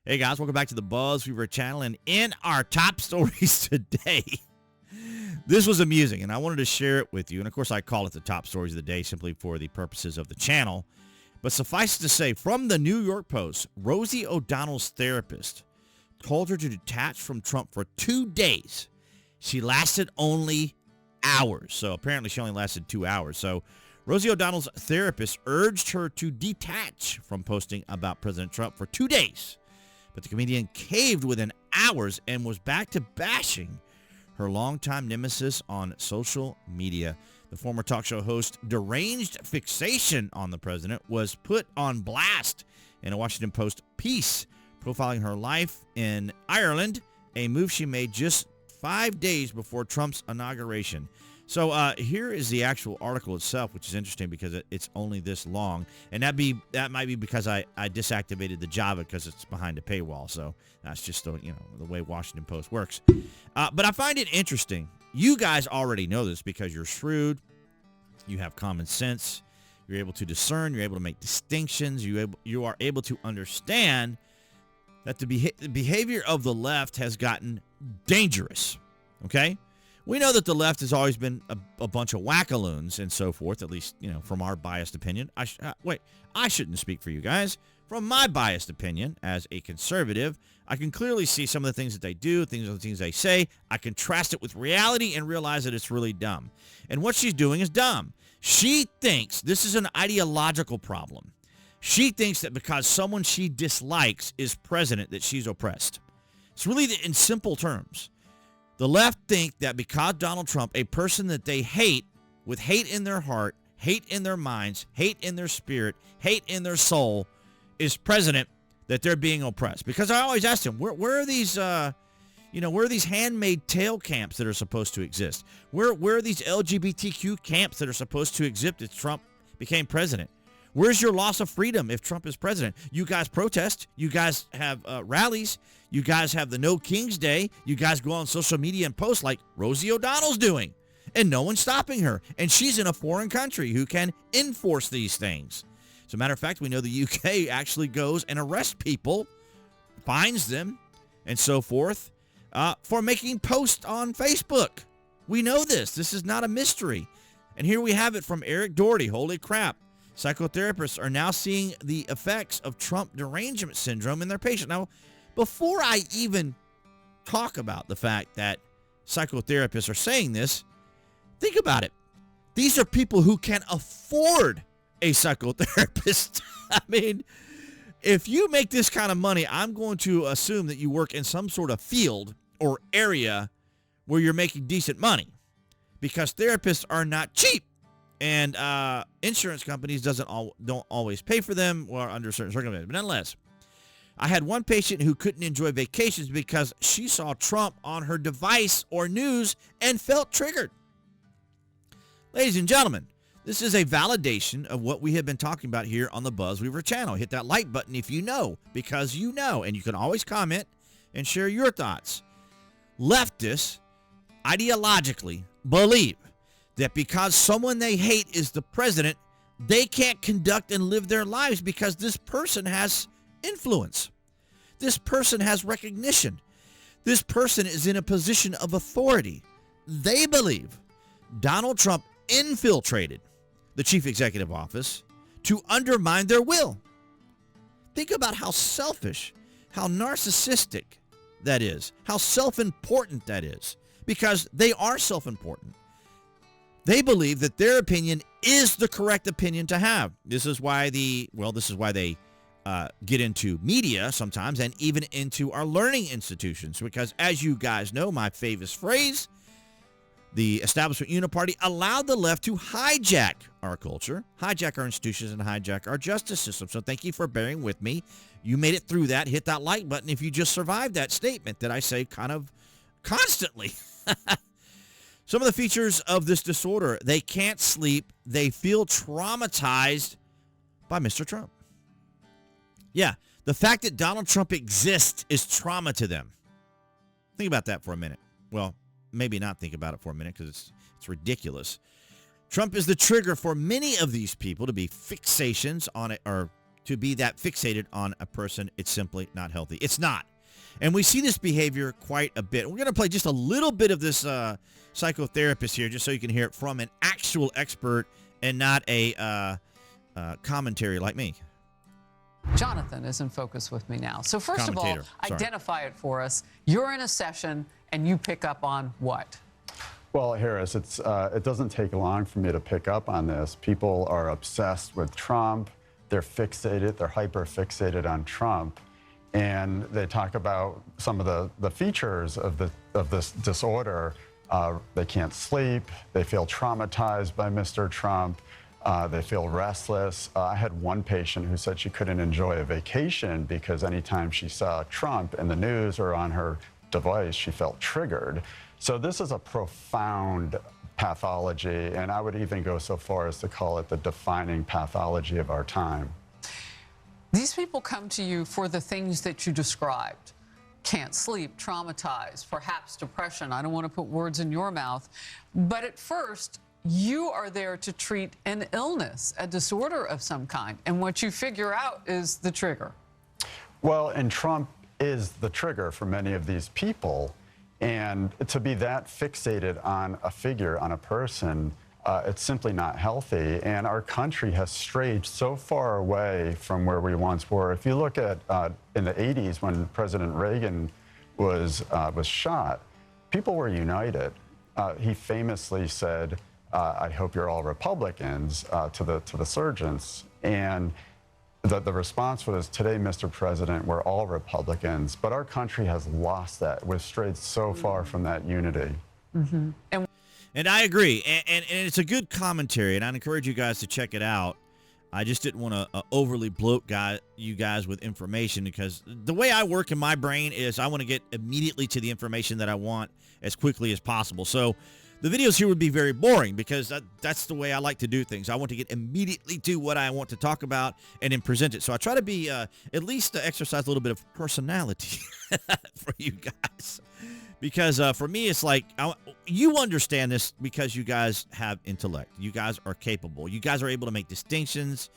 Hey guys, welcome back to the BuzWeaver channel, and in our top stories today, this was amusing, and I wanted to share it with you. And of course, I call it the top stories of the day simply for the purposes of the channel. But suffice to say, from the New York Post, Rosie O'Donnell's therapist told her to detach from Trump for 2 days. She lasted only hours. So apparently she only lasted 2 hours. So Rosie O'Donnell's therapist urged her to detach from posting about President Trump for 2 days. But the comedian caved within hours and was back to bashing her longtime nemesis on social media. The former talk show host deranged fixation on the president was put on blast in a Washington Post piece profiling her life in Ireland, a move she made just 5 days before Trump's inauguration. So here is the actual article itself, which is interesting because it's only this long. And that might be because I disactivated the Java because it's behind a paywall. So that's just the way Washington Post works. But I find it interesting. You guys already know this because you're shrewd. You have common sense. You're able to discern. You're able to make distinctions. You are able to understand that the behavior of the left has gotten dangerous. Okay? We know that the left has always been a bunch of wackaloons and so forth, at least, from our biased opinion. I shouldn't speak for you guys. From my biased opinion, as a conservative, I can clearly see some of the things that they do, the things they say. I contrast it with reality and realize that it's really dumb. And what she's doing is dumb. She thinks this is an ideological problem. She thinks that because someone she dislikes is president, that she's oppressed. It's really in simple terms. The left think that because Donald Trump, a person that they hate, with hate in their heart, hate in their minds, hate in their spirit, hate in their soul, is president, that they're being oppressed. Because I always ask them, where are these, where are these handmade tail camps that are supposed to exist? Where are these LGBTQ camps that are supposed to exist if Trump became president? Where's your loss of freedom if Trump is president? You guys protest. You guys have rallies. You guys have the No King's Day. You guys go on social media and post like Rosie O'Donnell's doing. And no one's stopping her. And she's in a foreign country who can enforce these things. As a matter of fact, we know the UK actually goes and arrests people, fines them, and so forth, for making posts on Facebook. We know this. This is not a mystery. And here we have it from Eric Doherty. Holy crap. Psychotherapists are now seeing the effects of Trump derangement syndrome in their patients. Now, before I even talk about the fact that psychotherapists are saying this, think about it. These are people who can afford a psychotherapist. I mean, if you make this kind of money, I'm going to assume that you work in some sort of field or area where you're making decent money, because therapists are not cheap. And insurance companies don't always pay for them or under certain circumstances. But nonetheless, I had one patient who couldn't enjoy vacations because she saw Trump on her device or news and felt triggered. Ladies and gentlemen, this is a validation of what we have been talking about here on the BuzWeaver channel. Hit that like button if you know, because you know. And you can always comment and share your thoughts. Leftists ideologically believe that because someone they hate is the president, they can't conduct and live their lives because this person has influence. This person has recognition. This person is in a position of authority. They believe Donald Trump infiltrated the chief executive office to undermine their will. Think about how selfish, how narcissistic that is, how self-important that is, because they are self-important. They believe that their opinion is the correct opinion to have. This is why they get into media sometimes and even into our learning institutions. Because as you guys know, my famous phrase, the establishment uniparty allowed the left to hijack our culture, hijack our institutions, and hijack our justice system. So thank you for bearing with me. You made it through that. Hit that like button if you just survived that statement that I say kind of constantly. Some of the features of this disorder: they can't sleep. They feel traumatized by Mr. Trump. Yeah, the fact that Donald Trump exists is trauma to them. Think about that for a minute. Well, maybe not think about it for a minute because it's ridiculous. Trump is the trigger for many of these people to be fixations on it, or to be that fixated on a person. It's simply not healthy. It's not. And we see this behavior quite a bit. We're going to play just a little bit of this psychotherapist here just so you can hear it from an actual expert and not a commentary like me. Jonathan is in focus with me now. So first of all, Sorry. identify it for us. You're in a session and you pick up on what? Well, Harris, it doesn't take long for me to pick up on this. People are obsessed with Trump. They're fixated. They're hyper-fixated on Trump. And they talk about some of the features of this disorder. They can't sleep. They feel traumatized by Mr. Trump. They feel restless. I had one patient who said she couldn't enjoy a vacation because anytime she saw Trump in the news or on her device, she felt triggered. So this is a profound pathology, and I would even go so far as to call it the defining pathology of our time. These people come to you for the things that you described. Can't sleep, traumatized, perhaps depression. I don't want to put words in your mouth. But at first, you are there to treat an illness, a disorder of some kind. And what you figure out is the trigger. Well, and Trump is the trigger for many of these people. And to be that fixated on a figure, on a person, it's simply not healthy. And our country has strayed so far away from where we once were. If you look at in the 80s when President Reagan was shot, people were united. He famously said, I hope you're all Republicans to the surgeons. And the response was, today, Mr. President, we're all Republicans. But our country has lost that. We've strayed so far from that unity. Mm-hmm. And I agree. And it's a good commentary, and I'd encourage you guys to check it out. I just didn't want to overly bloat you guys with information, because the way I work in my brain is I want to get immediately to the information that I want as quickly as possible. So the videos here would be very boring because that's the way I like to do things. I want to get immediately to what I want to talk about and then present it. So I try to be at least exercise a little bit of personality for you guys. Because for me, it's like you understand this because you guys have intellect. You guys are capable. You guys are able to make distinctions.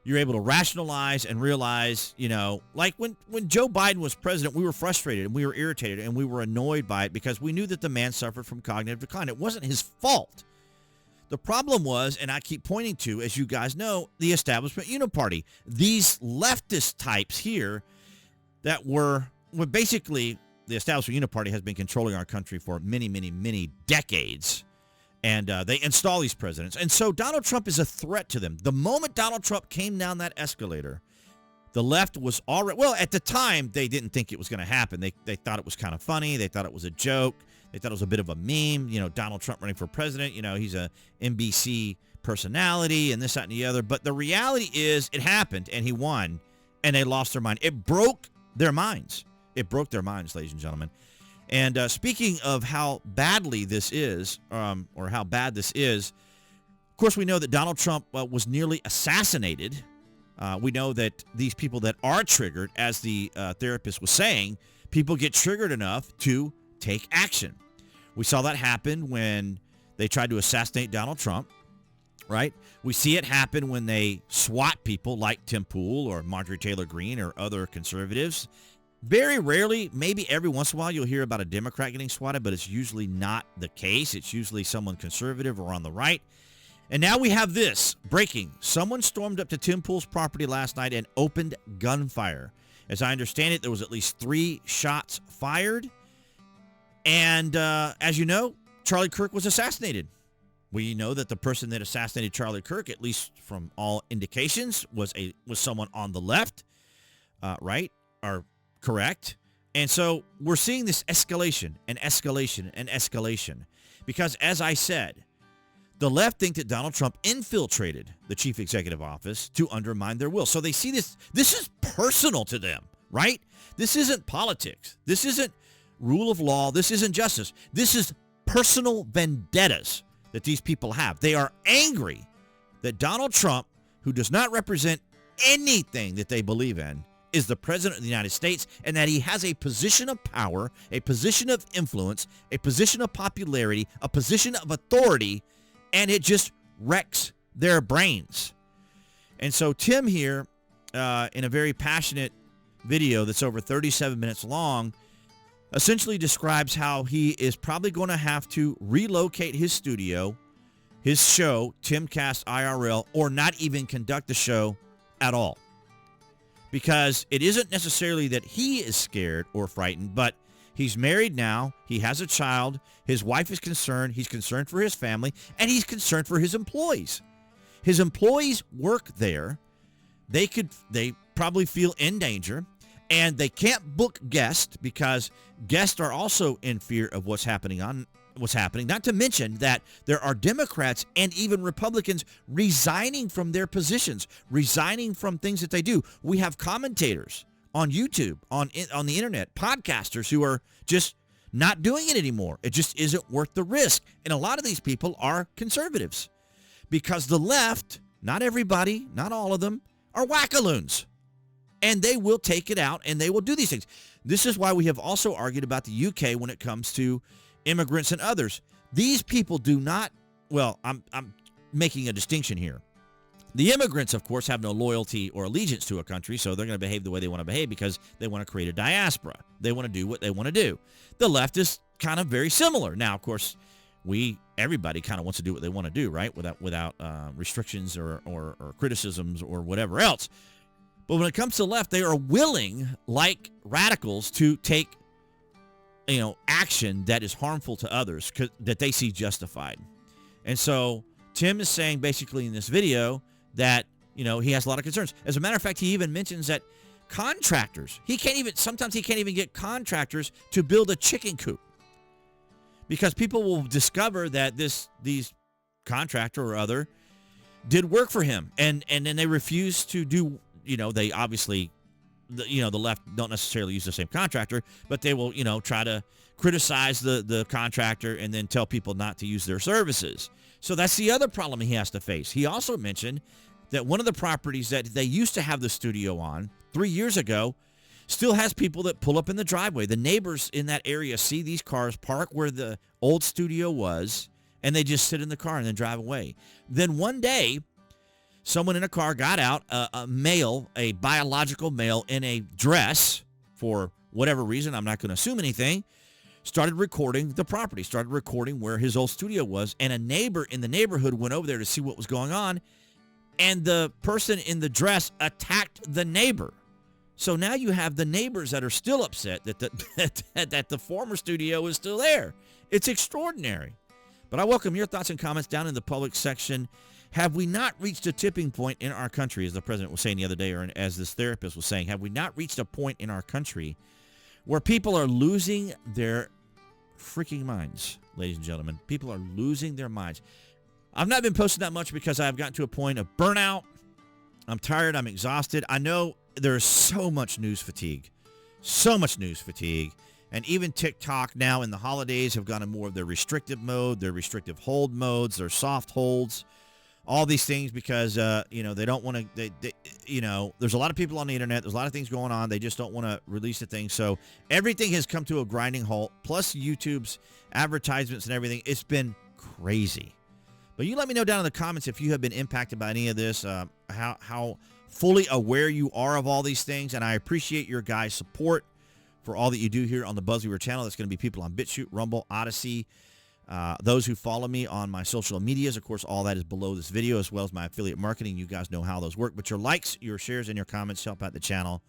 You're able to rationalize and realize, you know, like when Joe Biden was president, we were frustrated and we were irritated and we were annoyed by it because we knew that the man suffered from cognitive decline. It wasn't his fault. The problem was, and I keep pointing to, as you guys know, the establishment uniparty. These leftist types here that were basically, the establishment uniparty has been controlling our country for many, many, many decades. And they install these presidents. And so Donald Trump is a threat to them. The moment Donald Trump came down that escalator, the left was already, well, at the time, they didn't think it was going to happen. They thought it was kind of funny. They thought it was a joke. They thought it was a bit of a meme. You know, Donald Trump running for president. You know, he's a NBC personality and this, that, and the other. But the reality is it happened and he won and they lost their mind. It broke their minds. It broke their minds, ladies and gentlemen. And speaking of how badly this is, or how bad this is, of course, we know that Donald Trump was nearly assassinated. We know that these people that are triggered, as the therapist was saying, people get triggered enough to take action. We saw that happen when they tried to assassinate Donald Trump, right? We see it happen when they swat people like Tim Pool or Marjorie Taylor Greene or other conservatives. Very rarely, maybe every once in a while, you'll hear about a Democrat getting swatted, but it's usually not the case. It's usually someone conservative or on the right. And now we have this breaking. Someone stormed up to Tim Pool's property last night and opened gunfire. As I understand it, there was at least 3 shots fired. And as you know, Charlie Kirk was assassinated. We know that the person that assassinated Charlie Kirk, at least from all indications, was someone on the left, right? Or correct. And so we're seeing this escalation and escalation and escalation because, as I said, the left think that Donald Trump infiltrated the chief executive office to undermine their will. So they see this is personal to them, right? This isn't politics. This isn't rule of law. This isn't justice. This is personal vendettas that these people have. They are angry that Donald Trump, who does not represent anything that they believe in, is the president of the United States, and that he has a position of power, a position of influence, a position of popularity, a position of authority, and it just wrecks their brains. And so Tim here in a very passionate video that's over 37 minutes long, essentially describes how he is probably going to have to relocate his studio, his show, Timcast IRL, or not even conduct the show at all. Because it isn't necessarily that he is scared or frightened, but he's married now, he has a child, his wife is concerned, he's concerned for his family, and he's concerned for his employees. His employees work there. They probably feel in danger, and they can't book guests because guests are also in fear of what's happening. Not to mention that there are Democrats and even Republicans resigning from their positions, resigning from things that they do. We have commentators on YouTube, on the internet, podcasters who are just not doing it anymore. It just isn't worth the risk. And a lot of these people are conservatives because the left, not everybody, not all of them, are wackaloons. And they will take it out and they will do these things. This is why we have also argued about the UK when it comes to immigrants and others. These people do not, well, I'm making a distinction here. The immigrants, of course, have no loyalty or allegiance to a country, so they're going to behave the way they want to behave because they want to create a diaspora. They want to do what they want to do. The left is kind of very similar. Now, of course, everybody kind of wants to do what they want to do, right? Without restrictions or criticisms or whatever else. But when it comes to the left, they are willing, like radicals, to take, action that is harmful to others that they see justified. And so Tim is saying basically in this video that, he has a lot of concerns. As a matter of fact, he even mentions that contractors, sometimes he can't even get contractors to build a chicken coop because people will discover that these contractor or other did work for him and then they refuse to do. They obviously, the left don't necessarily use the same contractor, but they will, try to criticize the contractor and then tell people not to use their services. So that's the other problem he has to face. He also mentioned that one of the properties that they used to have the studio on 3 years ago still has people that pull up in the driveway. The neighbors in that area see these cars park where the old studio was, and they just sit in the car and then drive away. Then one day, someone in a car got out, a biological male in a dress for whatever reason, I'm not going to assume anything, started recording the property, started recording where his old studio was, and a neighbor in the neighborhood went over there to see what was going on, and the person in the dress attacked the neighbor. So now you have the neighbors that are still upset that the former studio is still there. It's extraordinary. But I welcome your thoughts and comments down in the public section. Have we not reached a tipping point in our country, as the president was saying the other day, or as this therapist was saying, have we not reached a point in our country where people are losing their freaking minds, ladies and gentlemen? People are losing their minds. I've not been posting that much because I've gotten to a point of burnout. I'm tired. I'm exhausted. I know there's so much news fatigue. And even TikTok now in the holidays have gone in more of their restrictive mode, their restrictive hold modes, their soft holds. All these things because, they don't want to, there's a lot of people on the internet. There's a lot of things going on. They just don't want to release the thing. So everything has come to a grinding halt, plus YouTube's advertisements and everything. It's been crazy. But you let me know down in the comments if you have been impacted by any of this, how fully aware you are of all these things. And I appreciate your guys' support for all that you do here on the BuzWeaver channel. That's going to be people on BitChute, Rumble, Odyssey. Those who follow me on my social medias, of course, all that is below this video, as well as my affiliate marketing. You guys know how those work. But your likes, your shares, and your comments help out the channel.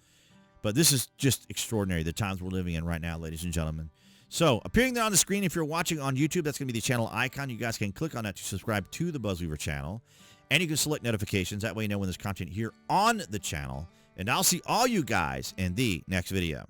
But this is just extraordinary, the times we're living in right now, ladies and gentlemen. So, appearing there on the screen, if you're watching on YouTube, that's going to be the channel icon. You guys can click on that to subscribe to the BuzWeaver channel. And you can select notifications. That way you know when there's content here on the channel. And I'll see all you guys in the next video.